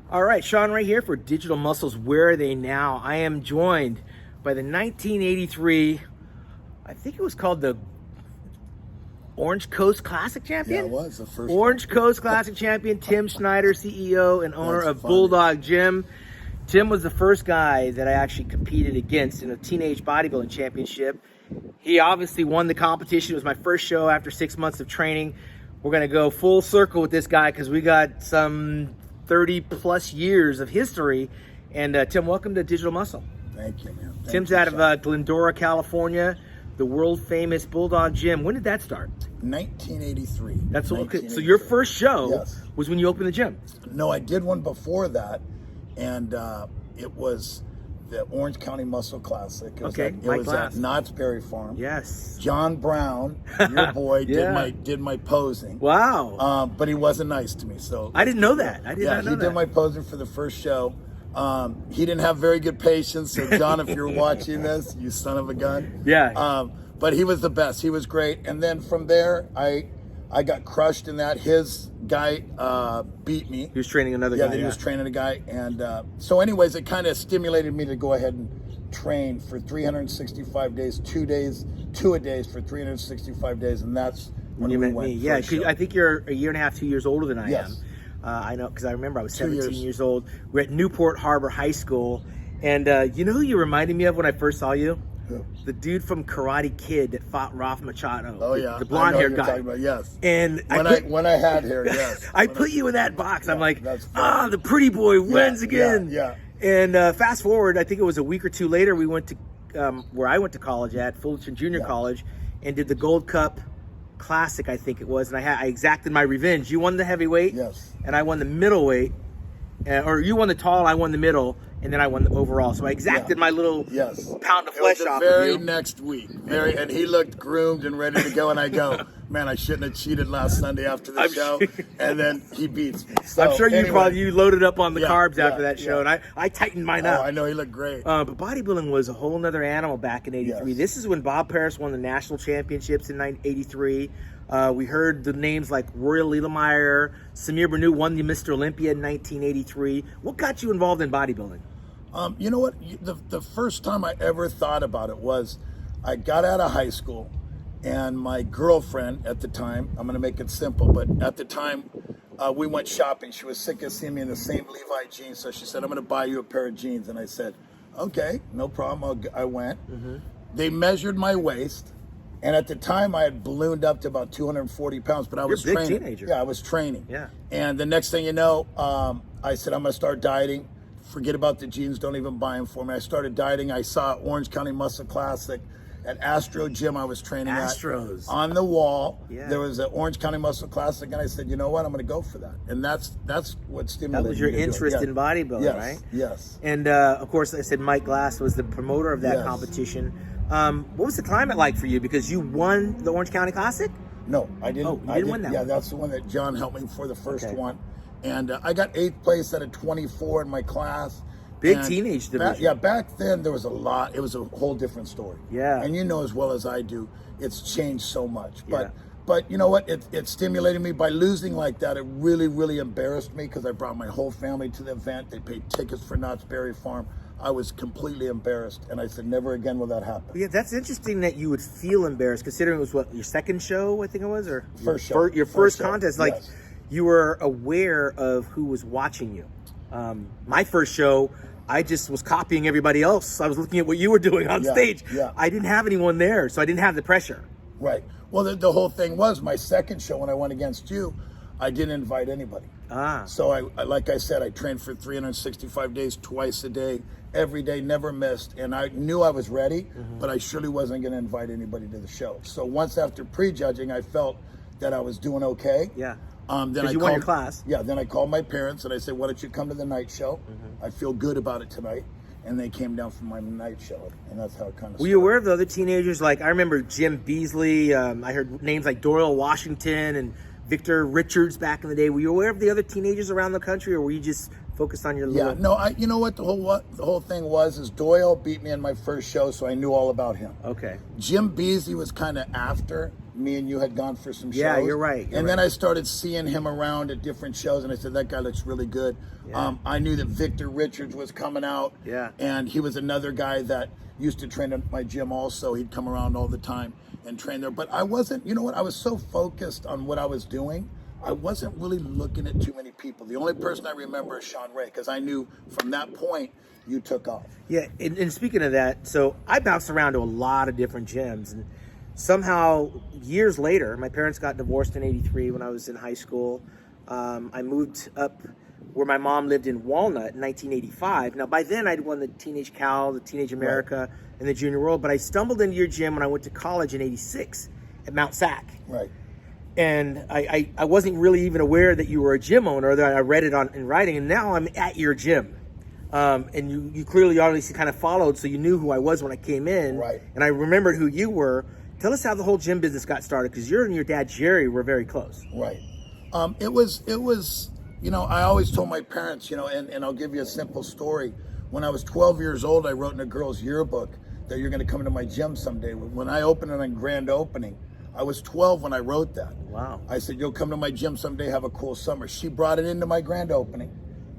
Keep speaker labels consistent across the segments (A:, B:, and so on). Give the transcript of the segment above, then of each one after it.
A: All right, Sean right here for Digital Muscles. Where are they now? I am joined by the 1983, I think it was called the Orange Coast Classic champion?
B: Yeah, it was the first
A: Orange Coast Classic champion, Tim Schneider, CEO and owner of Bulldog Gym. Tim was the first guy that I actually competed against in a teenage bodybuilding championship. He obviously won the competition. It was my first show after 6 months of training. We're going to go full circle with this guy because we got some 30 plus years of history. And Tim, welcome to Digital Muscle.
B: Thank you, man.
A: Tim's out of Glendora, California, the world famous Bulldog Gym. When did that start?
B: 1983.
A: That's okay. So your first show was when you opened the gym?
B: No, I did one before that, and it was the Orange County Muscle Classic. It was at Knott's Berry Farm.
A: Yes.
B: John Brown, your boy, did my posing.
A: Wow.
B: But he wasn't nice to me, so
A: I didn't know that. I did not know that.
B: He did my posing for the first show. He didn't have very good patience, so John, if you're watching this, you son of a gun.
A: Yeah.
B: But he was the best. He was great. And then from there, I got crushed in that. His guy beat me.
A: He was training another guy.
B: Yeah, he was training a guy. And so anyways, it kind of stimulated me to go ahead and train for 365 days, 2 a days for 365 days. And that's when
A: you
B: we
A: met
B: went
A: me. Yeah, I think you're a year and a half, 2 years older than I am. I know, because I remember I was 17 years old. We're at Newport Harbor High School. And you know who you reminded me of when I first saw you?
B: Who?
A: The dude from Karate Kid that fought Ralph Machado.
B: Oh yeah,
A: the blonde-haired guy.
B: About, yes.
A: And
B: when I had hair, yes.
A: I put you in that box. I'm like, the pretty boy wins again.
B: Yeah.
A: And fast forward, I think it was a week or two later, we went to where I went to college at Fullerton Junior College, and did the Gold Cup Classic, I think it was, and I exacted my revenge. You won the heavyweight,
B: yes,
A: and I won the middleweight, or you won the tall, I won the middle, and then I won the overall. So I exacted my little pound of flesh off of you.
B: Very next week, and he looked groomed and ready to go, and I go, man, I shouldn't have cheated last Sunday after the show, and then he beats me. So,
A: I'm sure you loaded up on the carbs after that show, and I tightened mine up.
B: I know, he looked great.
A: But bodybuilding was a whole nother animal back in '83. This is when Bob Paris won the national championships in '83. We heard the names like Royal Littlemeyer, Samir Banu won the Mr. Olympia in 1983. What got you involved in bodybuilding?
B: You know what? The first time I ever thought about it was I got out of high school, and my girlfriend at the time, I'm going to make it simple, but at the time we went shopping. She was sick of seeing me in the same Levi jeans, so she said, I'm going to buy you a pair of jeans. And I said, okay, no problem. I went. They measured my waist. And at the time, I had ballooned up to about 240 pounds, but I was training.
A: You're a big teenager.
B: Yeah, I was training.
A: Yeah.
B: And the next thing you know, I said, I'm going to start dieting. Forget about the jeans. Don't even buy them for me. I started dieting. I saw Orange County Muscle Classic at Astro Gym I was training at. On the wall, there was an Orange County Muscle Classic, and I said, you know what? I'm going to go for that. And that's what stimulated me.
A: That was your interest in bodybuilding, right?
B: Yes.
A: And, of course, I said Mike Glass was the promoter of that competition. What was the climate like for you? Because you won the Orange County Classic?
B: No, I didn't.
A: Oh, you didn't win that one?
B: Yeah, that's the one that John helped me for the first one. And I got 8th place out of 24 in my class.
A: Big teenage division.
B: Back then there was a lot. It was a whole different story.
A: Yeah.
B: And you know as well as I do, it's changed so much. But you know what? It stimulated me. By losing like that, it really, really embarrassed me because I brought my whole family to the event. They paid tickets for Knott's Berry Farm. I was completely embarrassed, and I said, never again will that happen.
A: Yeah, that's interesting that you would feel embarrassed, considering it was, what, your second show, I think it was? Or
B: first show.
A: Your first contest. Like, you were aware of who was watching you. My first show, I just was copying everybody else. I was looking at what you were doing on stage. I didn't have anyone there, so I didn't have the pressure.
B: Right. Well, the whole thing was, my second show when I went against you, I didn't invite anybody. So I like I said, I trained for 365 days, twice a day, every day, never missed. And I knew I was ready, but I surely wasn't going to invite anybody to the show. So once after prejudging, I felt that I was doing okay. Then
A: you won your class.
B: Yeah, then I called my parents and I said, why don't you come to the night show? I feel good about it tonight. And they came down from my night show, and that's how it kind of started.
A: Were you aware of the other teenagers? Like, I remember Jim Beasley. I heard names like Doyle Washington and Victor Richards back in the day. Were you aware of the other teenagers around the country, or were you just focused on your
B: Yeah,
A: little...
B: no, you know what the whole thing was is Doyle beat me in my first show, so I knew all about him.
A: Okay.
B: Jim Beasley was kind of after me and you had gone for some shows.
A: Yeah, you're right.
B: And then I started seeing him around at different shows, and I said, that guy looks really good.
A: Yeah.
B: I knew that Victor Richards was coming out.
A: Yeah.
B: And he was another guy that used to train at my gym also. He'd come around all the time and train there. But I wasn't, you know what, I was so focused on what I was doing, I wasn't really looking at too many people. The only person I remember is Sean Ray, because I knew from that point you took off.
A: Yeah, and speaking of that, so I bounced around to a lot of different gyms, and somehow years later, my parents got divorced in '83 when I was in high school. I moved up where my mom lived in Walnut in 1985. Now, by then, I'd won the Teenage Cal, the Teenage America, and the Junior World, but I stumbled into your gym when I went to college in '86 at Mount Sac.
B: Right.
A: And I wasn't really even aware that you were a gym owner, that I read it in writing, and now I'm at your gym. And you clearly obviously kind of followed, so you knew who I was when I came in.
B: Right.
A: And I remembered who you were. Tell us how the whole gym business got started, because you and your dad, Jerry, were very close.
B: Right. It was, you know, I always told my parents, you know, and I'll give you a simple story. When I was 12 years old, I wrote in a girl's yearbook that you're going to come into my gym someday. When I opened it on grand opening, I was 12 when I wrote that.
A: Wow.
B: I said, you'll come to my gym someday, have a cool summer. She brought it into my grand opening,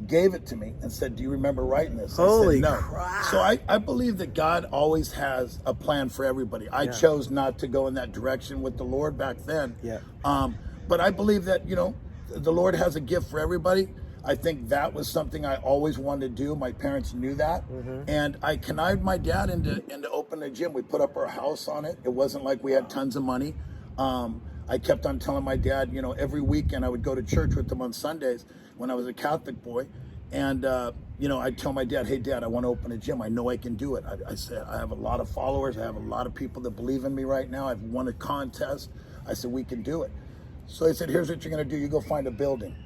B: gave it to me, and said, do you remember writing this?
A: Holy
B: I said, no.
A: crap.
B: So I believe that God always has a plan for everybody. I chose not to go in that direction with the Lord back then.
A: Yeah.
B: But I believe that, you know, the Lord has a gift for everybody. I think that was something I always wanted to do. My parents knew that. And I connived my dad into opening a gym. We put up our house on it. It wasn't like we had tons of money. I kept on telling my dad, you know, every weekend I would go to church with him on Sundays when I was a Catholic boy. And, you know, I'd tell my dad, hey, Dad, I want to open a gym. I know I can do it. I said, I have a lot of followers. I have a lot of people that believe in me right now. I've won a contest. I said, we can do it. So he said, here's what you're going to do. You go find a building.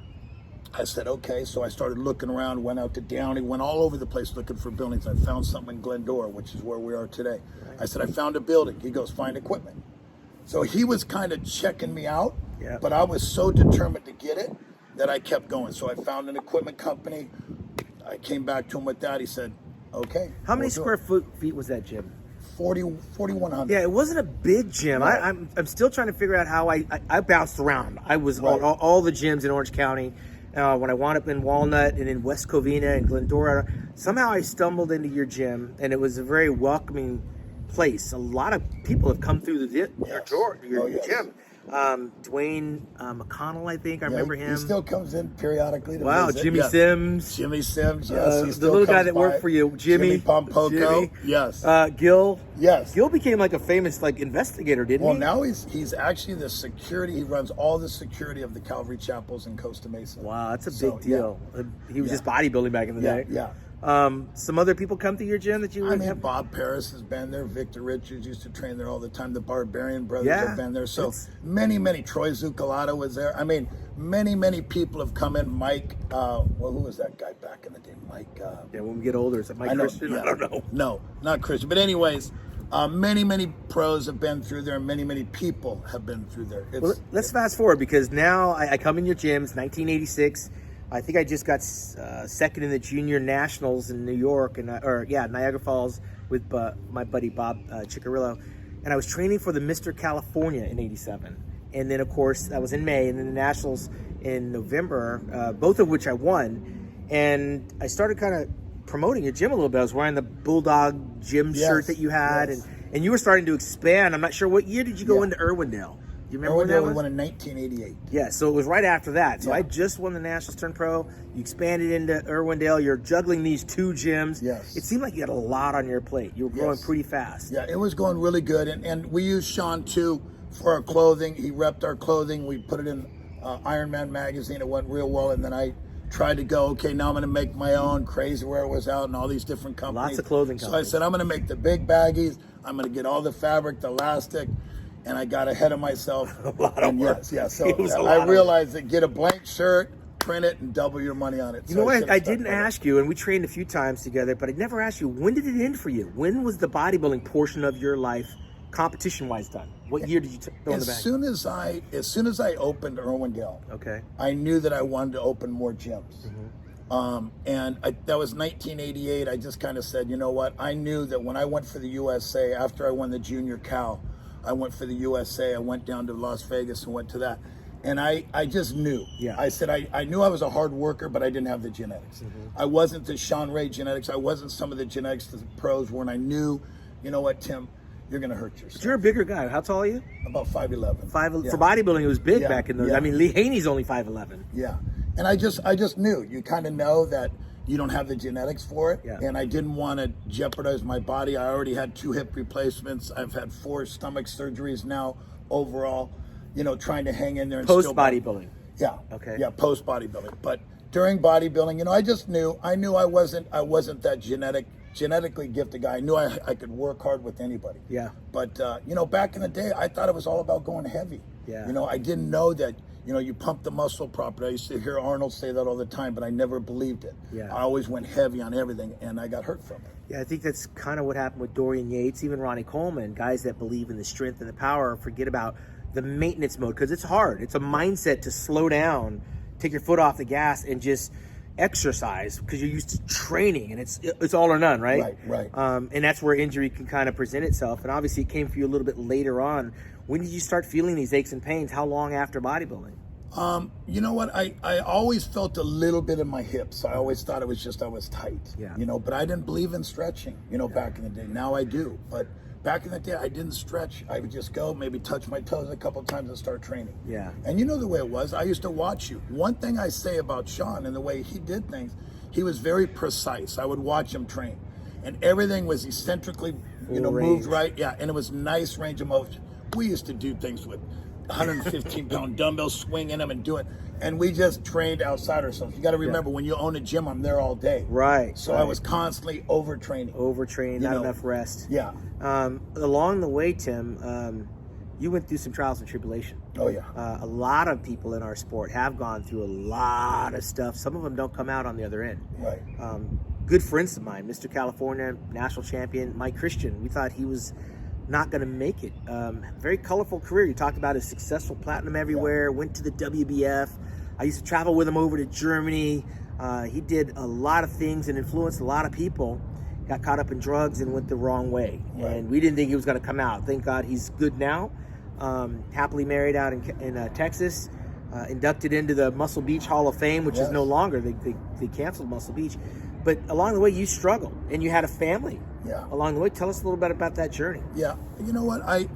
B: I said, okay. So I started looking around, went out to Downey, went all over the place looking for buildings. I found something in Glendora, which is where we are today. I said, I found a building. He goes, find equipment. So he was kind of checking me out, but I was so determined to get it that I kept going. So I found an equipment company. I came back to him with that. He said, okay.
A: How many square feet was that gym?
B: 4,100.
A: Yeah, it wasn't a big gym.
B: Right.
A: I'm still trying to figure out how I bounced around. I was on all the gyms in Orange County. When I wound up in Walnut and in West Covina and Glendora, somehow I stumbled into your gym, and it was a very welcoming place. A lot of people have come through your gym. Dwayne McConnell, I think. I remember him.
B: He still comes in periodically to visit.
A: Jimmy Sims.
B: Jimmy Sims, yes. He
A: The
B: still
A: little guy
B: comes
A: that
B: by.
A: worked for you, Jimmy
B: Pompoko,
A: Jimmy.
B: yes.
A: Gil.
B: Yes.
A: Gil became like a famous investigator, didn't
B: Well,
A: he?
B: now he's actually the security. He runs all the security of the Calvary Chapels in Costa Mesa.
A: Wow, that's a big deal. He was just bodybuilding back in the day.
B: Yeah.
A: Some other people come to your gym that you
B: I mean, Bob Paris has been there. Victor Richards used to train there all the time. The Barbarian brothers have been there. So many. Troy Zuccolata was there. I mean, many people have come in. Mike, who was that guy back in the day? Mike.
A: When we get older, is it Mike Christian? I don't know.
B: No, not Christian. But anyways, many pros have been through there. Many people have been through there.
A: Well, let's fast forward, because now I come in your gyms, 1986. I think I just got second in the junior nationals in New York, Niagara Falls with my buddy Bob Ciccarillo, and I was training for the Mr. California in '87, and then of course that was in May, and then the nationals in November, both of which I won, and I started kind of promoting your gym a little bit. I was wearing the Bulldog gym shirt that you had, and you were starting to expand. I'm not sure what year did you go into Irwindale. You remember when that was?
B: We won in 1988.
A: Yeah, so it was right after that. So I just won the Nationals, turned pro. You expanded into Irwindale. You're juggling these two gyms.
B: Yes.
A: It seemed like you had a lot on your plate. You were growing pretty fast.
B: Yeah, it was going really good. And we used Sean, too, for our clothing. He repped our clothing. We put it in Iron Man magazine. It went real well. And then I tried to go, okay, now I'm going to make my own. Crazy Wear was out and all these different companies.
A: Lots of clothing companies.
B: So I said, I'm going to make the big baggies. I'm going to get all the fabric, the elastic. And I got ahead of myself.
A: A lot of work.
B: So I realized that get a blank shirt, print it, and double your money on it.
A: You know what? I didn't ask you, and we trained a few times together, but I never asked you, when did it end for you? When was the bodybuilding portion of your life, competition-wise, done? What year did you throw in the bag?
B: As soon as I opened Irwindale,
A: okay,
B: I knew that I wanted to open more gyms. That was 1988. I just kind of said, you know what? I knew that when I went for the USA, after I won the Junior Cal, I went for the USA. I went down to Las Vegas and went to that. And I just knew.
A: Yeah.
B: I said, I knew I was a hard worker, but I didn't have the genetics. I wasn't the Sean Ray genetics. I wasn't some of the genetics that the pros were. And I knew, you know what, Tim, you're going to hurt yourself.
A: But you're a bigger guy. How tall are you?
B: About 5'11".
A: For bodybuilding, it was big
B: Yeah,
A: back in those.
B: yeah.
A: I mean, Lee Haney's only 5'11".
B: Yeah. And I just knew. You kind of know that you don't have the genetics for it.
A: Yeah.
B: And I didn't want to jeopardize my body. I already had 2 hip replacements. I've had 4 stomach surgeries now overall, you know, trying to hang in there. And
A: Post
B: still
A: bodybuilding.
B: Yeah.
A: Okay.
B: Yeah, post bodybuilding. But during bodybuilding, you know, I just knew. I knew I wasn't that genetically gifted guy. I knew I could work hard with anybody.
A: Yeah.
B: But you know, back in the day, I thought it was all about going heavy.
A: Yeah.
B: You know, I didn't know that, you know, you pump the muscle properly. I used to hear Arnold say that all the time, but I never believed it.
A: Yeah.
B: I always went heavy on everything, and I got hurt from it.
A: Yeah, I think that's kind of what happened with Dorian Yates, even Ronnie Coleman, guys that believe in the strength and the power, forget about the maintenance mode, because it's hard. It's a mindset to slow down, take your foot off the gas, and just exercise, because you're used to training, and it's all or none, right?
B: Right.
A: And that's where injury can kind of present itself. And obviously, it came for you a little bit later on. When did you start feeling these aches and pains? How long after bodybuilding?
B: You know what? I always felt a little bit in my hips. I always thought it was just I was tight.
A: Yeah.
B: You know, but I didn't believe in stretching, you know, back in the day. Now I do. But back in the day, I didn't stretch. I would just go, maybe touch my toes a couple of times and start training.
A: Yeah.
B: And you know the way it was. I used to watch you. One thing I say about Sean and the way he did things, he was very precise. I would watch him train. And everything was eccentrically, you know, moved right. Yeah, and it was nice range of motion. We used to do things with 115-pound dumbbells, swinging them and doing, and we just trained outside ourselves. You got to remember, when you own a gym, I'm there all day.
A: Right.
B: So I was constantly overtraining.
A: Not enough rest.
B: Yeah.
A: Along the way, Tim, you went through some trials and tribulation.
B: Oh yeah.
A: A lot of people in our sport have gone through a lot of stuff. Some of them don't come out on the other end.
B: Right.
A: Good friends of mine, Mr. California, national champion, Mike Christian. We thought he was not going to make it. Very colorful career. You talked about his successful platinum everywhere, went to the WBF. I used to travel with him over to Germany. He did a lot of things and influenced a lot of people. Got caught up in drugs and went the wrong way.
B: Right.
A: And we didn't think he was going to come out. Thank God he's good now. Happily married out in Texas. Inducted into the Muscle Beach Hall of Fame, which is no longer. They canceled Muscle Beach. But along the way, you struggled, and you had a family.
B: Yeah.
A: Along the way, tell us a little bit about that journey.
B: Yeah. You know what? I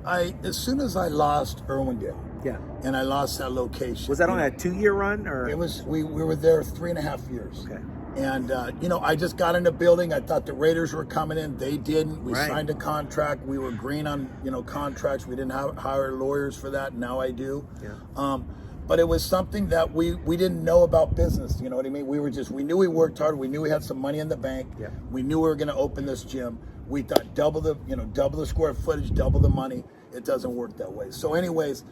B: as soon as I lost Irwindale,
A: Yeah.
B: and I lost that location.
A: Was that on a 2-year run, or?
B: It was. We were there 3.5 years.
A: Okay.
B: And you know, I just got in the building. I thought the Raiders were coming in. They didn't. We signed a contract. We were green on, you know, contracts. We didn't hire lawyers for that. Now I do.
A: Yeah.
B: But it was something that we didn't know about business. You know what I mean? We knew we worked hard. We knew we had some money in the bank.
A: Yeah.
B: We knew we were going to open this gym. We thought double the square footage, double the money. It doesn't work that way. So anyways,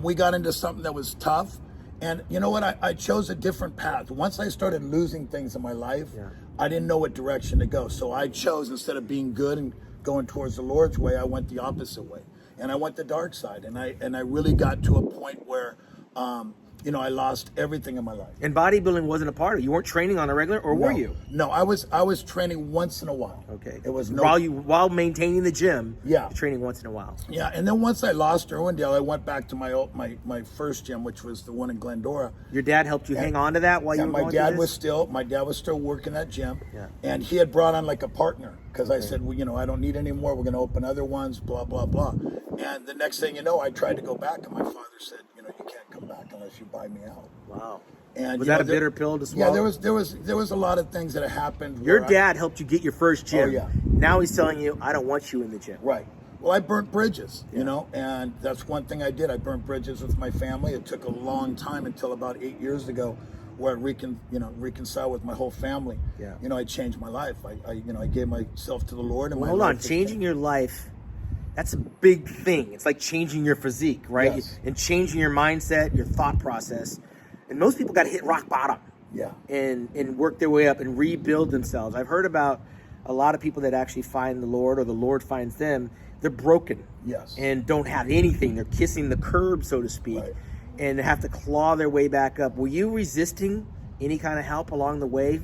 B: we got into something that was tough. And you know what? I chose a different path. Once I started losing things in my life, I didn't know what direction to go. So I chose, instead of being good and going towards the Lord's way, I went the opposite way. And I went the dark side. And I really got to a point where you know, I lost everything in my life.
A: And bodybuilding wasn't a part of it. You weren't training on a regular, or were you?
B: No, I was training once in a while.
A: Okay.
B: It was
A: while maintaining the gym.
B: Yeah.
A: You're training once in a while.
B: Yeah, and then once I lost Irwindale, I went back to my first gym, which was the one in Glendora.
A: Your dad helped you hang on to that while you were going through this?
B: My dad was still working that gym.
A: Yeah.
B: And he had brought on like a partner, because I said, well, you know, I don't need any more. We're going to open other ones, blah, blah, blah. And the next thing you know, I tried to go back, and my father said, you know, you can't come back unless you buy me out.
A: Wow.
B: And
A: was that a bitter pill to swallow?
B: Yeah, there was a lot of things that happened.
A: Your dad helped you get your first gym.
B: Oh, yeah.
A: Now he's telling you, I don't want you in the gym.
B: Right. Well, I burnt bridges, you know, and that's one thing I did. I burnt bridges with my family. It took a long time, until about 8 years ago, where I reconciled with my whole family.
A: Yeah.
B: You know, I changed my life. I gave myself to the Lord. And
A: hold on, changing your life, that's a big thing. It's like changing your physique, right?
B: Yes.
A: And changing your mindset, your thought process. And most people got to hit rock bottom.
B: Yeah.
A: And work their way up and rebuild themselves. I've heard about a lot of people that actually find the Lord, or the Lord finds them. They're broken.
B: Yes.
A: And don't have anything. They're kissing the curb, so to speak.
B: Right.
A: And have to claw their way back up. Were you resisting any kind of help along the way?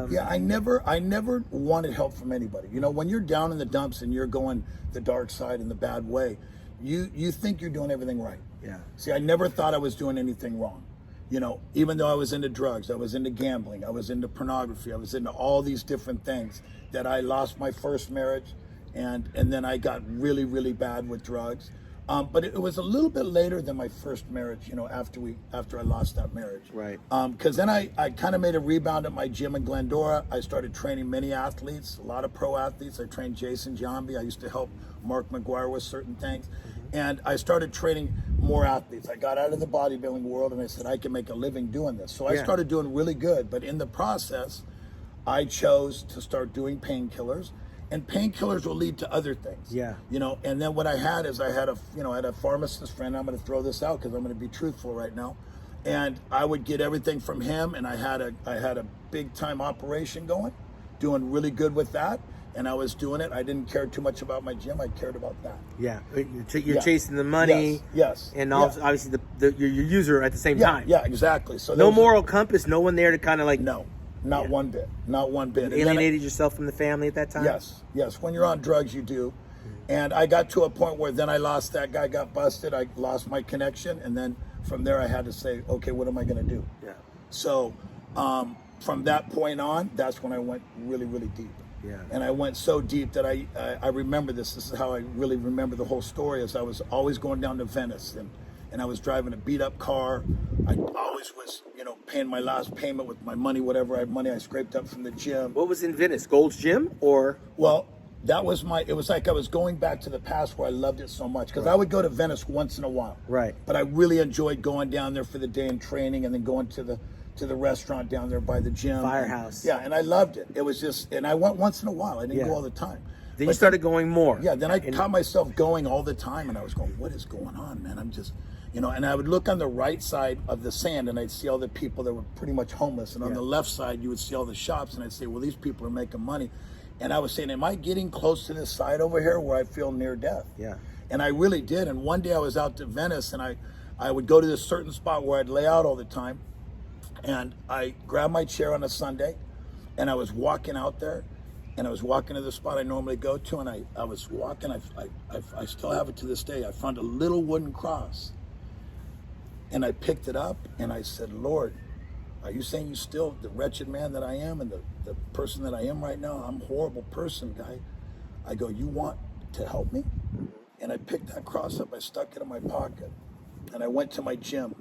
B: Yeah, I never wanted help from anybody. You know, when you're down in the dumps and you're going the dark side in the bad way, you think you're doing everything right.
A: Yeah.
B: See, I never thought I was doing anything wrong. You know, even though I was into drugs, I was into gambling, I was into pornography, I was into all these different things, that I lost my first marriage, and then I got really, really bad with drugs. But it was a little bit later than my first marriage, you know, after I lost that marriage.
A: Right.
B: Because then I kind of made a rebound at my gym in Glendora. I started training many athletes, a lot of pro athletes. I trained Jason Giambi. I used to help Mark McGuire with certain things. And I started training more athletes. I got out of the bodybuilding world and I said, I can make a living doing this. So I started doing really good. But in the process, I chose to start doing painkillers. And painkillers will lead to other things. Yeah. You know, and then what I had is I had a pharmacist friend. I'm going to throw this out because I'm going to be truthful right now. And I would get everything from him, and I had a big time operation going, doing really good with that. And I was doing it. I didn't care too much about my gym. I cared about that.
A: Yeah. You're chasing the money.
B: Yes.
A: And also, obviously your user at the same time.
B: Yeah, exactly. So
A: no moral compass, no one there to kind of like.
B: No. Not one bit. Not one bit.
A: Alienated yourself from the family at that time?
B: Yes. When you're on drugs, you do. And I got to a point where then I lost that guy, got busted. I lost my connection. And then from there, I had to say, okay, what am I going to do? Yeah. So from that point on, that's when I went really, really deep. Yeah. And I went so deep that I remember this. This is how I really remember the whole story. Is I was always going down to Venice, and I was driving a beat up car. I always was, you know, paying my last payment with my money, whatever I scraped up from the gym.
A: What was in Venice? Gold's Gym or?
B: Well, that was it was like I was going back to the past where I loved it so much. Because I would go to Venice once in a while. Right. But I really enjoyed going down there for the day and training, and then going to the restaurant down there by the gym.
A: Firehouse.
B: And I loved it. It was just, and I went once in a while. I didn't go all the time.
A: Then you started going more.
B: Yeah, then I caught myself going all the time, and I was going, what is going on, man? I'm just, you know, and I would look on the right side of the sand, and I'd see all the people that were pretty much homeless. And on the left side, you would see all the shops, and I'd say, well, these people are making money. And I was saying, am I getting close to this side over here where I feel near death? Yeah. And I really did. And one day I was out to Venice, and I would go to this certain spot where I'd lay out all the time. And I grabbed my chair on a Sunday, and I was walking out there, and I was walking to the spot I normally go to, and I was walking. I still have it to this day. I found a little wooden cross, and I picked it up, and I said, Lord, are you saying you still, the wretched man that I am and the person that I am right now, I'm a horrible person, guy. I go, you want to help me? And I picked that cross up, I stuck it in my pocket, and I went to my gym.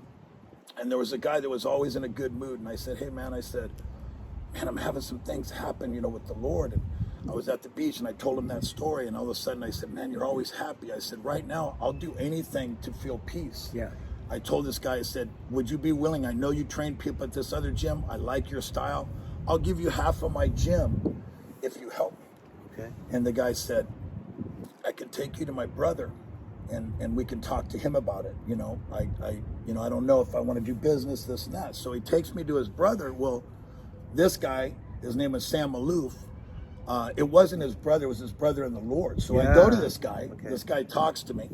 B: And there was a guy that was always in a good mood, and I said, hey man, I'm having some things happen, you know, with the Lord. And I was at the beach, and I told him that story, and all of a sudden I said, man, you're always happy. I said, right now, I'll do anything to feel peace. Yeah. I told this guy, I said, would you be willing? I know you train people at this other gym. I like your style. I'll give you half of my gym if you help me. Okay. And the guy said, I can take you to my brother, and we can talk to him about it. You know, I don't know if I want to do business, this and that. So he takes me to his brother. Well, this guy, his name is Sam Malouf. It wasn't his brother, it was his brother in the Lord. So I go to this guy. Okay. This guy talks to me.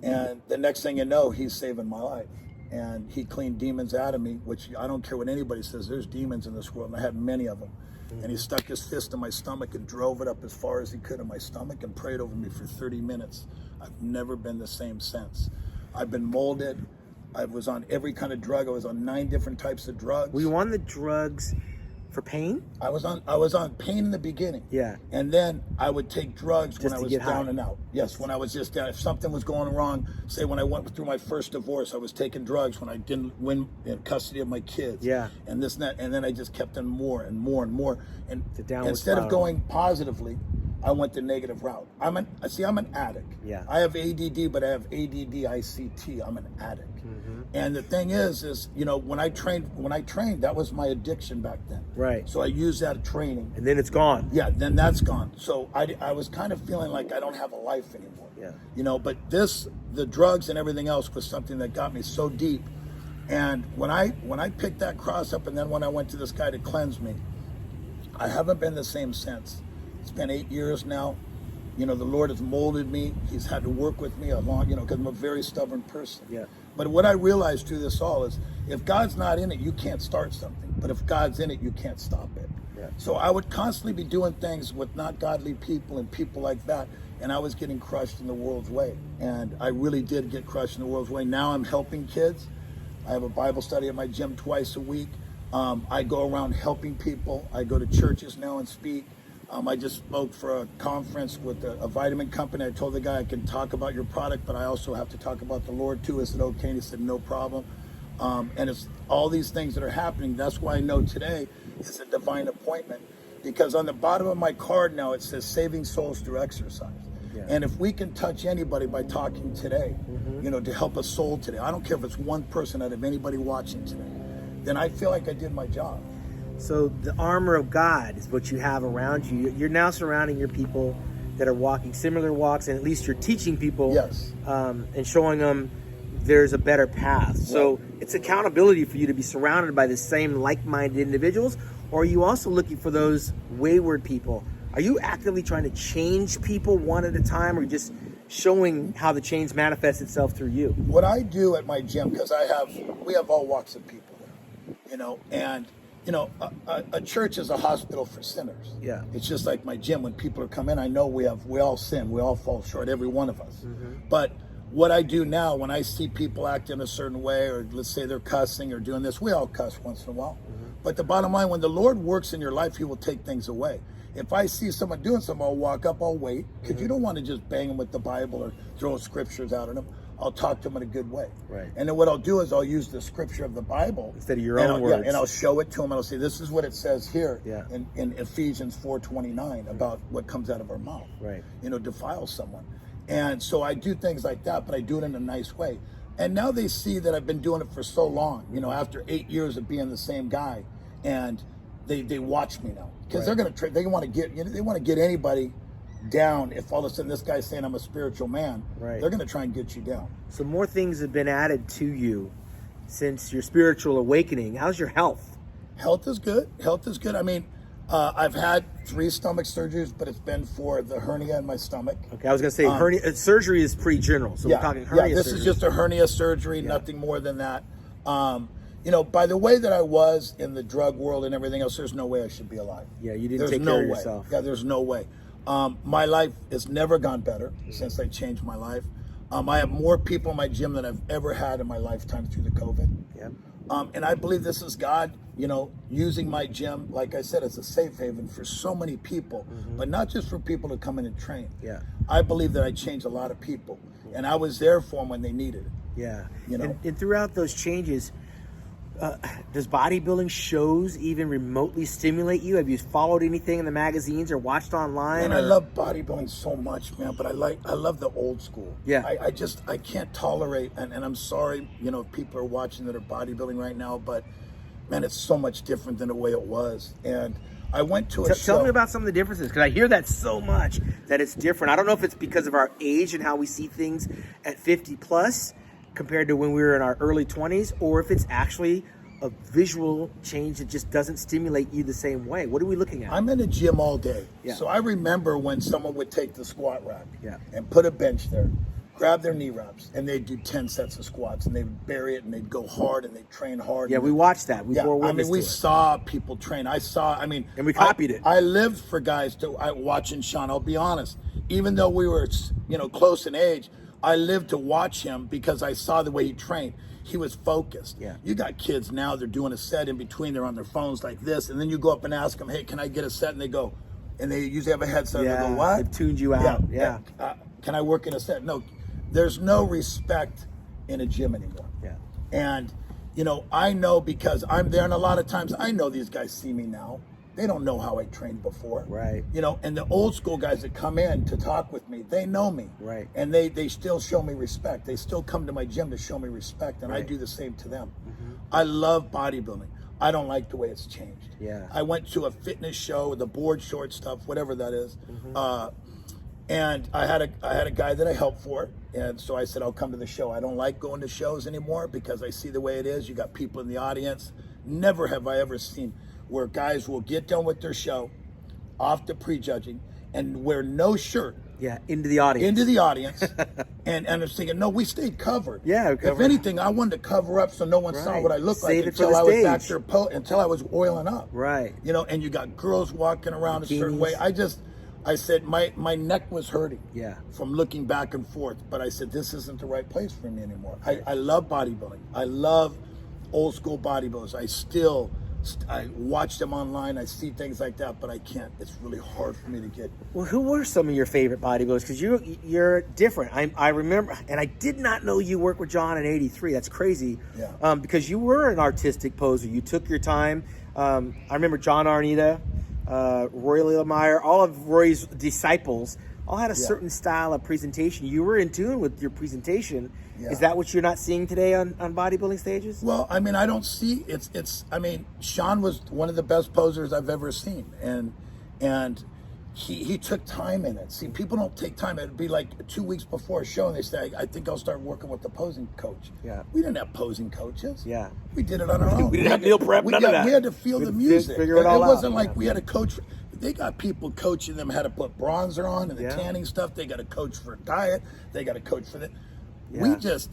B: And the next thing you know, he's saving my life. And he cleaned demons out of me, which I don't care what anybody says, there's demons in this world, and I had many of them. Mm-hmm. And he stuck his fist in my stomach and drove it up as far as he could in my stomach and prayed over me for 30 minutes. I've never been the same since. I've been molded. I was on every kind of drug. I was on 9 different types of drugs.
A: Were you on the drugs for pain?
B: I was on pain in the beginning. Yeah. And then I would take drugs just when I was down and out. Yes, when I was just down. If something was going wrong, say when I went through my first divorce, I was taking drugs when I didn't win in custody of my kids. Yeah. And this and that, and then I just kept on more and more and more. And instead of going positively, I went the negative route. I'm an addict. Yeah. I have ADD, but I have ADD-ICT. I'm an addict. Mm-hmm. And the thing is, you know, when I trained, that was my addiction back then. Right. So I used that training.
A: And then it's gone.
B: Yeah, then that's gone. So I was kind of feeling like I don't have a life anymore. Yeah. You know, but the drugs and everything else was something that got me so deep. And when I picked that cross up, and then when I went to this guy to cleanse me, I haven't been the same since. It's been 8 years now. You know, the Lord has molded me. He's had to work with me along, you know, because I'm a very stubborn person. Yeah. But what I realized through this all is, if God's not in it, you can't start something. But if God's in it, you can't stop it.
A: Yeah.
B: So I would constantly be doing things with not godly people and people like that, and I was getting crushed in the world's way. And I really did get crushed in the world's way. Now I'm helping kids. I have a Bible study at my gym twice a week. I go around helping people. I go to churches now and speak. I just spoke for a conference with a vitamin company. I told the guy, I can talk about your product, but I also have to talk about the Lord too. I said, okay. And he said, no problem. And it's all these things that are happening. That's why I know today is a divine appointment, because on the bottom of my card now, it says saving souls through exercise. Yeah. And if we can touch anybody by talking today, to help a soul today, I don't care if it's one person out of anybody watching today, then I feel like I did my job.
A: So the armor of God is what you have around you. You're now surrounding your people that are walking similar walks, and at least you're teaching people,
B: yes,
A: and showing them there's a better path. So it's accountability for you to be surrounded by the same like-minded individuals, or are you also looking for those wayward people? Are you actively trying to change people one at a time, or just showing how the change manifests itself through you?
B: What I do at my gym, because we have all walks of people there, and a church is a hospital for sinners.
A: Yeah.
B: It's just like my gym. When people are coming in, I know we all sin. We all fall short, every one of us. But what I do now, when I see people acting a certain way, or let's say they're cussing or doing this, we all cuss once in a while. But the bottom line, when the Lord works in your life, he will take things away. If I see someone doing something, I'll walk up, I'll wait, because you don't want to just bang them with the Bible or throw scriptures out at them. I'll talk to them in a good way.
A: Right.
B: And then what I'll do is I'll use the scripture of the Bible
A: instead of your own words.
B: Yeah, and I'll show it to them, and I'll say, this is what it says here in Ephesians 4:29 about what comes out of our mouth.
A: Right.
B: Defiles someone. And so I do things like that, but I do it in a nice way. And now they see that I've been doing it for so long, after 8 years of being the same guy, and they watch me now, because they're going to they want to get anybody down. If all of a sudden this guy's saying I'm a spiritual man, they're going to try and get you down.
A: So more things have been added to you since your spiritual awakening. How's your health?
B: Health is good. I mean, I've had 3 stomach surgeries, but it's been for the hernia in my stomach.
A: Okay, I was going to say hernia surgery is pretty general, so we're talking hernia.
B: Yeah, this is just a hernia surgery, nothing more than that. By the way that I was in the drug world and everything else, there's no way I should be alive.
A: Yeah, you didn't take care of yourself.
B: Yeah, there's no way. My life has never gone better since I changed my life. I have more people in my gym than I've ever had in my lifetime through the COVID.
A: Yeah.
B: And I believe this is God, using my gym, like I said, as a safe haven for so many people, but not just for people to come in and train.
A: Yeah.
B: I believe that I changed a lot of people, and I was there for them when they needed it.
A: Yeah. And throughout those changes, does bodybuilding shows even remotely stimulate you? Have you followed anything in the magazines or watched online?
B: Man, I love bodybuilding so much, man, but I love the old school.
A: Yeah.
B: I can't tolerate, and I'm sorry, if people are watching that are bodybuilding right now, but man, it's so much different than the way it was. And I went to a show.
A: Tell me about some of the differences, because I hear that so much, that it's different. I don't know if it's because of our age and how we see things at 50 plus compared to when we were in our early 20s, or if it's actually a visual change that just doesn't stimulate you the same way. What are we looking at?
B: I'm in a gym all day.
A: Yeah.
B: So I remember when someone would take the squat rack
A: and
B: put a bench there, grab their knee wraps, and they'd do 10 sets of squats, and they'd bury it, and they'd go hard, and they'd train hard.
A: Yeah, we watched that. We
B: saw people train. And
A: we copied it.
B: I lived for guys watching Sean. I'll be honest. Even though we were, close in age, I lived to watch him because I saw the way he trained. He was focused.
A: Yeah.
B: You got kids now, they're doing a set in between, they're on their phones like this, and then you go up and ask them, hey, can I get a set? And they go, and they usually have a headset, and they go, what?
A: They've tuned you out. Yeah.
B: Can I work in a set? No, there's no respect in a gym anymore.
A: Yeah.
B: And, I know, because I'm there, and a lot of times I know these guys see me now. They don't know how I trained before.
A: Right.
B: And the old school guys that come in to talk with me, they know me.
A: Right.
B: And they still show me respect. They still come to my gym to show me respect, and I do the same to them. I love bodybuilding. I don't like the way it's changed.
A: Yeah.
B: I went to a fitness show, the board short stuff, whatever that is. And I had a guy that I helped for, and so I said, I'll come to the show. I don't like going to shows anymore because I see the way it is. You got people in the audience. Never have I ever seen where guys will get done with their show, off the prejudging, and wear no shirt
A: Yeah, into the audience.
B: Into the audience. and I was thinking, no, we stayed covered.
A: Yeah,
B: if anything, I wanted to cover up so no one saw what I looked
A: Save
B: like
A: it for
B: until I
A: the
B: was back
A: stage.
B: there, until I was oiling up.
A: Right.
B: You know, and you got girls walking around
A: Bikinis.
B: a certain way. I said my neck was hurting.
A: Yeah.
B: From looking back and forth. But I said, this isn't the right place for me anymore. I love bodybuilding. I love old school bodybuilders. I watch them online. I see things like that, but I can't. It's really hard for me to get.
A: Well, who were some of your favorite bodybuilders? Because you're different. I remember, and I did not know you worked with John in '83. That's crazy.
B: Yeah.
A: Because you were an artistic poser. You took your time. I remember John Arnita, Roy Lillemeyer, all of Roy's disciples all had a certain style of presentation. You were in tune with your presentation. Yeah. Is that what you're not seeing today on bodybuilding stages?
B: Well, I mean, I don't see I mean, Sean was one of the best posers I've ever seen, and he took time in it. See, people don't take time. It'd be like 2 weeks before a show, and they say, I think I'll start working with the posing coach.
A: Yeah.
B: We didn't have posing coaches.
A: Yeah.
B: We did it on our own.
A: We didn't have meal prep, none of that.
B: We had to feel the music.
A: Figure it all out.
B: It wasn't like we had a coach. They got people coaching them how to put bronzer on and the tanning stuff. They got a coach for diet. They got a coach for that. Yeah. We just,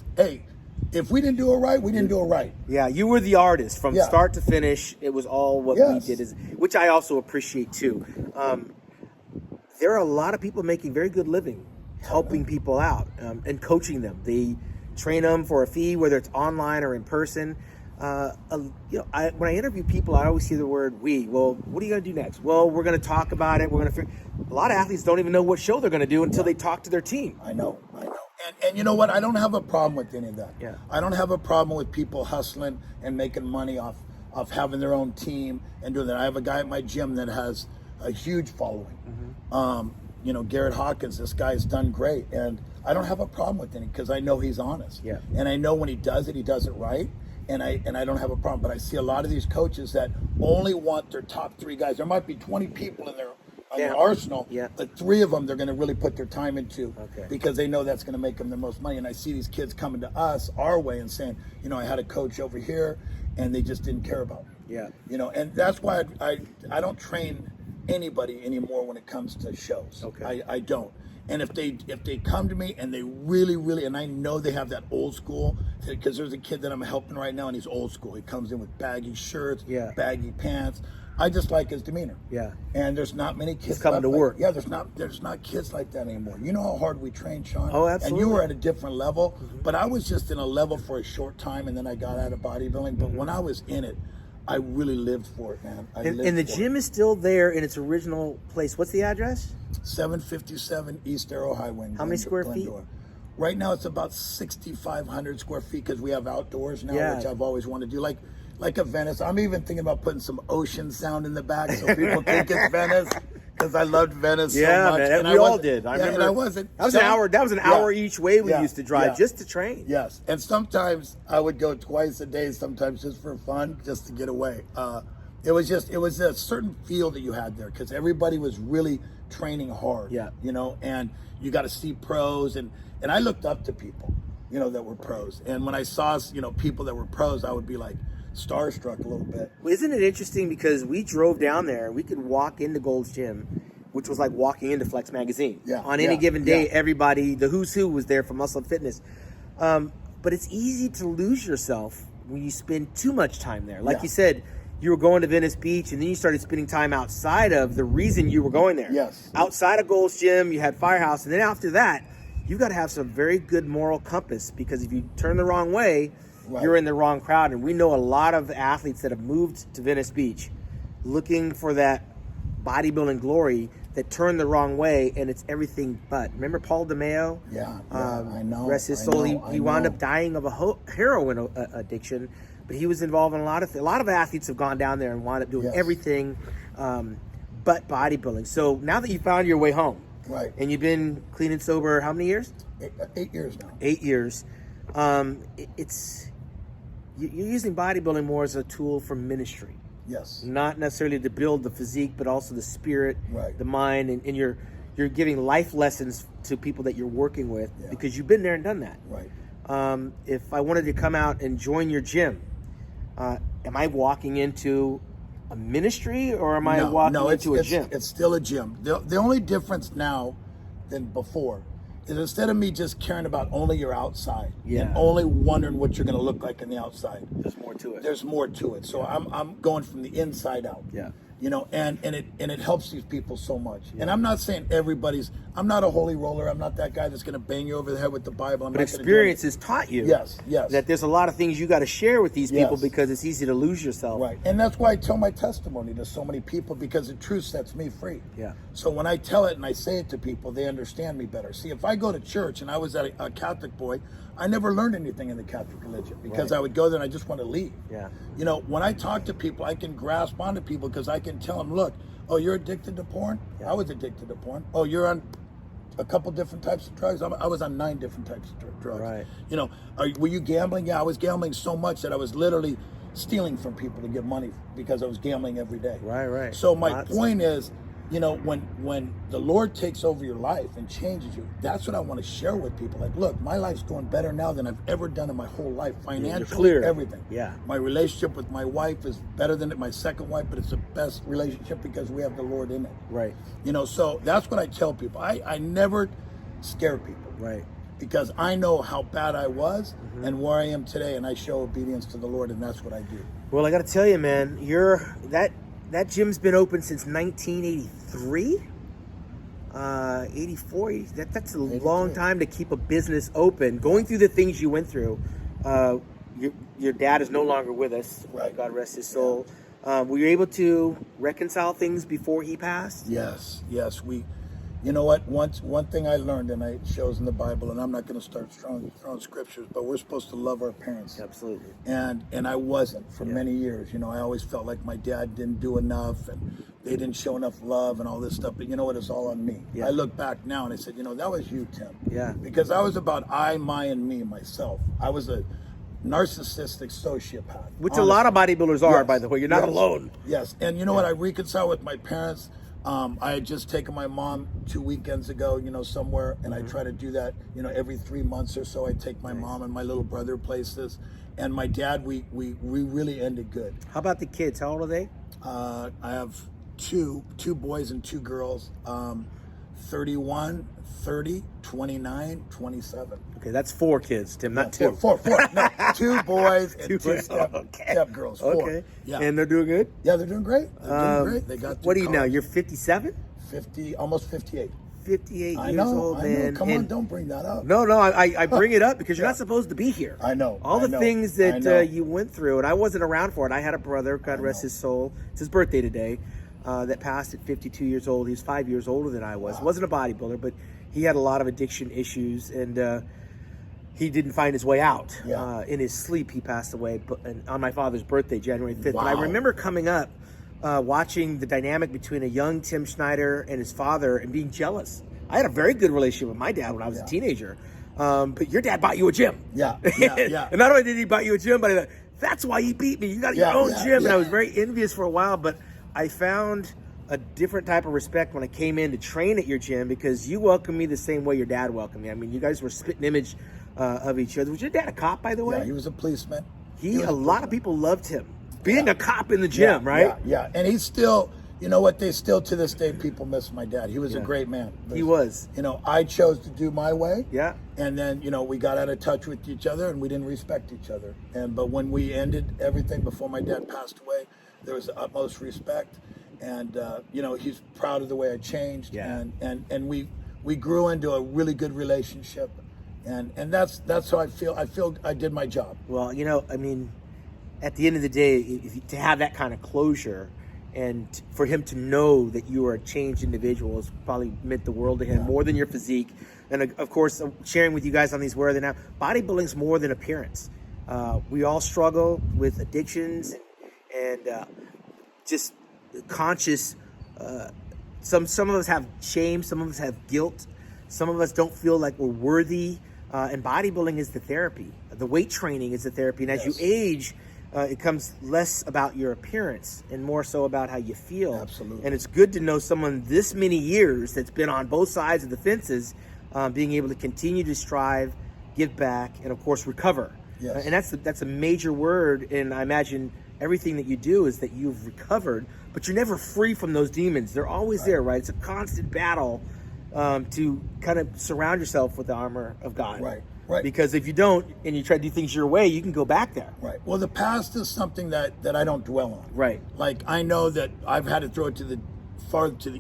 B: if we didn't do it right, we didn't do it right.
A: Yeah, you were the artist from start to finish. It was all what we did, which I also appreciate too. There are a lot of people making very good living, helping people out and coaching them. They train them for a fee, whether it's online or in person. When I interview people, I always hear the word "we." Well, what are you going to do next? Well, we're going to talk about it. We're going to. A lot of athletes don't even know what show they're going to do until they talk to their team.
B: I know. And you know what? I don't have a problem with any of that.
A: Yeah.
B: I don't have a problem with people hustling and making money off having their own team and doing that. I have a guy at my gym that has a huge following. Garrett Hawkins, this guy's done great. And I don't have a problem with any because I know he's honest.
A: Yeah.
B: And I know when he does it right. And I don't have a problem. But I see a lot of these coaches that only want their top 3 guys. There might be 20 people in their arsenal, but 3 of them they're going to really put their time into because they know that's going to make them the most money. And I see these kids coming to us our way and saying, I had a coach over here and they just didn't care about me.
A: Yeah.
B: And that's why I don't train anybody anymore when it comes to shows.
A: Okay.
B: I don't. And if they come to me and they really, and I know they have that old school, because there's a kid that I'm helping right now and he's old school. He comes in with baggy shirts, baggy pants. I just like his demeanor.
A: Yeah.
B: And there's not many kids
A: He's coming to work.
B: Yeah, there's not kids like that anymore. You know how hard we train, Sean?
A: Oh, absolutely.
B: And you were at a different level, but I was just in a level for a short time and then I got out of bodybuilding. But when I was in it, I really lived for it, man.
A: And the gym is still there in its original place. What's the address?
B: 757 East Arrow Highway.
A: How many square feet?
B: Right now it's about 6,500 square feet because we have outdoors now, which I've always wanted to do. Like a Venice. I'm even thinking about putting some ocean sound in the back so people think it's Venice because I loved Venice so much.
A: Man,
B: and
A: we all did. I remember.
B: And I wasn't.
A: That was an hour each way we used to drive just to train.
B: Yes, and sometimes I would go twice a day, sometimes just for fun, just to get away. It was a certain feel that you had there because everybody was really training hard.
A: Yeah.
B: And you got to see pros and I looked up to people, that were pros. And when I saw, people that were pros, I would be like starstruck a little bit.
A: Well, isn't it interesting because we drove down there and we could walk into Gold's Gym, which was like walking into Flex Magazine.
B: Yeah.
A: On any given day, everybody, the who's who was there for Muscle and Fitness. But it's easy to lose yourself when you spend too much time there. Like you said, you were going to Venice Beach and then you started spending time outside of the reason you were going there.
B: Yes.
A: Outside of Gold's Gym, you had Firehouse. And then after that, you've got to have some very good moral compass because if you turn the wrong way, you're in the wrong crowd. And we know a lot of athletes that have moved to Venice Beach looking for that bodybuilding glory that turned the wrong way, and it's everything but. Remember Paul DeMeo?
B: Yeah, I know.
A: Rest his soul. He wound up dying of a heroin addiction, but he was involved in a lot of athletes have gone down there and wound up doing everything but bodybuilding. So now that you found your way home,
B: right,
A: and you've been clean and sober how many years?
B: 8 years now.
A: 8 years. You're using bodybuilding more as a tool for ministry.
B: Yes.
A: Not necessarily to build the physique, but also the spirit, the mind, and you're giving life lessons to people that you're working with because you've been there and done that.
B: Right.
A: If I wanted to come out and join your gym, am I walking into a ministry or am I walking into a gym?
B: It's still a gym. The only difference now than before is instead of me just caring about only your outside
A: Yeah.
B: and only wondering what you're going to look like in the outside.
A: There's more to it.
B: There's more to it. So I'm going from the inside out.
A: Yeah.
B: You know, and it helps these people so much. Yeah. And I'm not saying I'm not a holy roller. I'm not that guy that's going to bang you over the head with the Bible.
A: But experience has taught you
B: yes.
A: that there's a lot of things you got to share with these people
B: Yes.
A: because it's easy to lose yourself.
B: Right. And that's why I tell my testimony to so many people, because the truth sets me free.
A: Yeah.
B: So when I tell it and I say it to people, they understand me better. See, if I go to church and I was a Catholic boy, I never learned anything in the Catholic religion because I would go there and I just want to leave.
A: Yeah.
B: You know, when I talk to people, I can grasp onto people because I can tell them, look, oh, you're addicted to porn?
A: Yeah.
B: I was addicted to porn. Oh, you're on a couple different types of drugs? I was on 9 different types of drugs.
A: Right.
B: You know, were you gambling? Yeah, I was gambling so much that I was literally stealing from people to get money because I was gambling every day.
A: Right.
B: So my point is, you know, when the Lord takes over your life and changes you, that's what I want to share with people. Like, look, my life's going better now than I've ever done in my whole life. Financially, everything.
A: Yeah.
B: My relationship with my wife is better than my second wife, but it's the best relationship because we have the Lord in it.
A: Right.
B: You know, so that's what I tell people. I never scare people.
A: Right.
B: Because I know how bad I was and where I am today, and I show obedience to the Lord, and that's what I do.
A: Well, I got to tell you, man, that gym's been open since 1983, 84. That's a long time to keep a business open. Going through the things you went through, your dad is no longer with us.
B: Right.
A: God rest his soul. Were you able to reconcile things before he passed?
B: Yes. You know what? One thing I learned, and it shows in the Bible, and I'm not going to start throwing scriptures, but we're supposed to love our parents.
A: Absolutely.
B: And I wasn't for many years. You know, I always felt like my dad didn't do enough, and they didn't show enough love and all this stuff. But you know what? It's all on me.
A: Yeah.
B: I look back now and I said, you know, that was you, Tim.
A: Yeah.
B: Because I was about I, my, and me, myself. I was a narcissistic sociopath.
A: Which
B: honestly.
A: a lot of bodybuilders are,
B: Yes.
A: by the way. You're not alone.
B: Yes. And you know what? I reconciled with my parents. I had just taken my mom 2 weekends ago, you know, somewhere, and I try to do that, you know, every 3 months or so. I take my mom and my little brother places, and my dad. We really ended good.
A: How about the kids? How old are they?
B: I have two boys and 2 girls. 31, 30, 29, 27.
A: Okay, that's 4 kids, Tim, not 2.
B: Four. No, 2 boys and 2 step girls. 4.
A: Okay.
B: Yeah.
A: And they're doing good?
B: Yeah, they're doing great. They got.
A: What are you now? You're 57?
B: 50, almost 58.
A: 58
B: I
A: years
B: know.
A: old, man.
B: Come on, don't bring that up.
A: No, I bring it up because you're not supposed to be here.
B: I know.
A: All the things that you went through, and I wasn't around for it. I had a brother, God rest his soul. It's his birthday today. That passed at 52 years old. He's 5 years older than I was.
B: Wow.
A: Wasn't a bodybuilder, but he had a lot of addiction issues, and he didn't find his way out.
B: Yeah.
A: In his sleep, he passed away on my father's birthday, January 5th.
B: Wow.
A: And I remember coming up, watching the dynamic between a young Tim Schneider and his father and being jealous. I had a very good relationship with my dad when I was a teenager. But your dad bought you a gym.
B: Yeah.
A: And not only did he buy you a gym, but I thought, that's why he beat me. You got your own gym. And I was very envious for a while, but I found a different type of respect when I came in to train at your gym because you welcomed me the same way your dad welcomed me. I mean, you guys were spitting image of each other. Was your dad a cop, by the way?
B: Yeah, he was a policeman.
A: A lot of people loved him. Being a cop in the gym, right?
B: Yeah. And he's still, you know what, they still to this day, people miss my dad. He was a great man.
A: He was.
B: You know, I chose to do my way.
A: Yeah.
B: And then, you know, we got out of touch with each other and we didn't respect each other. But when we ended everything before my dad passed away, there was the utmost respect. And, you know, he's proud of the way I changed.
A: Yeah.
B: And we grew into a really good relationship. And that's how I feel. I feel I did my job.
A: Well, you know, I mean, at the end of the day, to have that kind of closure and for him to know that you are a changed individual has probably meant the world to him, more than your physique. And of course, sharing with you guys on these Where Are They Now, bodybuilding's more than appearance. We all struggle with addictions and just conscious. Some of us have shame, some of us have guilt, some of us don't feel like we're worthy. And bodybuilding is the therapy. The weight training is the therapy. And as you age, it comes less about your appearance and more so about how you feel.
B: Absolutely. And
A: it's good to know someone this many years that's been on both sides of the fences, being able to continue to strive, give back, and of course recover.
B: Yes.
A: And that's a major word. And I imagine everything that you do is that you've recovered, but you're never free from those demons. They're always there, right? It's a constant battle to kind of surround yourself with the armor of God.
B: Right. Right.
A: Because if you don't and you try to do things your way, you can go back there.
B: Right. Well, the past is something that I don't dwell on.
A: Right.
B: Like, I know that I've had to throw it to the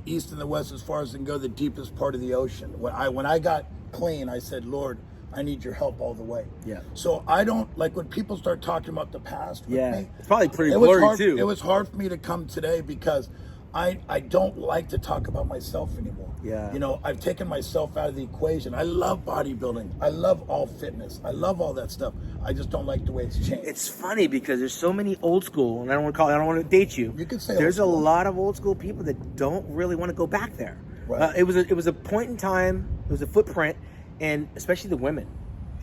B: east and the west, as far as it can go, the deepest part of the ocean. When I got clean, I said, Lord, I need your help all the way.
A: Yeah.
B: So I don't like when people start talking about the past with me.
A: It's probably pretty blurry too.
B: It was hard for me to come today because I don't like to talk about myself anymore.
A: Yeah.
B: You know, I've taken myself out of the equation. I love bodybuilding. I love all fitness. I love all that stuff. I just don't like the way it's changed.
A: It's funny because there's so many old school, and I don't want to date you.
B: You could say
A: there's a
B: old school.
A: lot of old school people that don't really want to go back there.
B: Right.
A: It was a point in time. It was a footprint, and especially the women.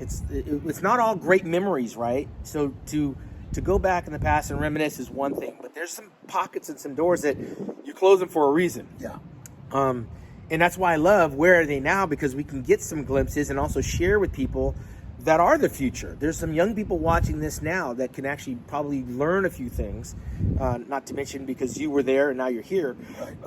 A: It's not all great memories, right? So to go back in the past and reminisce is one thing, but there's some pockets and some doors that you close them for a reason.
B: Yeah.
A: And that's why I love Where Are They Now, because we can get some glimpses and also share with people that are the future. There's some young people watching this now that can actually probably learn a few things, not to mention because you were there and now you're here.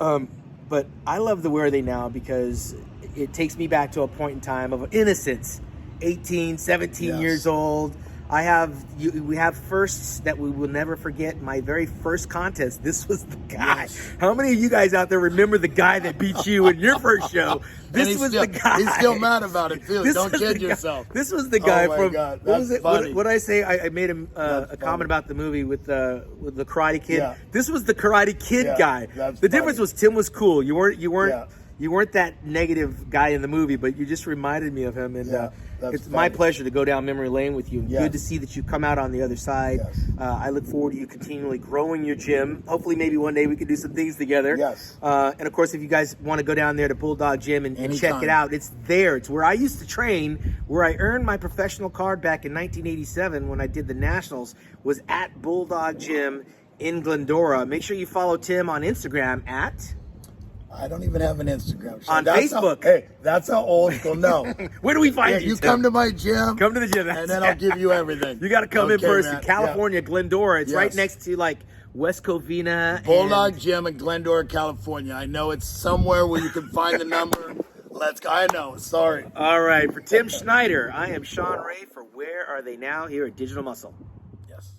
B: Right.
A: But I love the Where Are They Now because it takes me back to a point in time of innocence, 18, 17
B: Yes.
A: years old. We have firsts that we will never forget. My very first contest, this was the guy.
B: Yes.
A: How many of you guys out there remember the guy that beat you in your first show? This was the guy.
B: He's still mad about it too.
A: This
B: Don't
A: was
B: kid
A: the guy.
B: yourself.
A: This was the guy
B: Oh my
A: from.
B: God,
A: What was
B: that's
A: it?
B: funny.
A: What did I say? I made a
B: That's
A: comment
B: funny.
A: about the movie with the Karate Kid.
B: Yeah.
A: This was the Karate Kid
B: Yeah,
A: guy.
B: that's
A: The difference
B: funny.
A: was Tim was cool. You weren't.
B: Yeah.
A: You weren't that negative guy in the movie, but you just reminded me of him, and
B: Yeah, that's
A: it's my
B: funny.
A: pleasure to go down memory lane with you.
B: Yes.
A: Good to see that you come out on the other side.
B: Yes.
A: I look forward to you continually growing your gym. Hopefully, maybe one day we could do some things together.
B: Yes.
A: And of course, if you guys want to go down there to Bulldog Gym and check
B: Anytime.
A: it out, it's there. It's where I used to train, where I earned my professional card back in 1987 when I did the Nationals, was at Bulldog Gym in Glendora. Make sure you follow Tim on Instagram at...
B: I don't even have an Instagram.
A: On
B: That's
A: Facebook.
B: That's how old school. No.
A: Where do we find
B: Yeah,
A: you?
B: you
A: Tim?
B: come to my gym.
A: Come to the gym.
B: And then I'll give you everything.
A: You got to come in
B: Okay,
A: person.
B: man.
A: California, Glendora. It's right
B: Yes.
A: next to like West Covina.
B: Bulldog Gym in Glendora, California. I know it's somewhere where you can find the number. Let's go. I know. Sorry.
A: All right. For Tim Schneider, I am Sean Ray for Where Are They Now here at Digital Muscle.
B: Yes.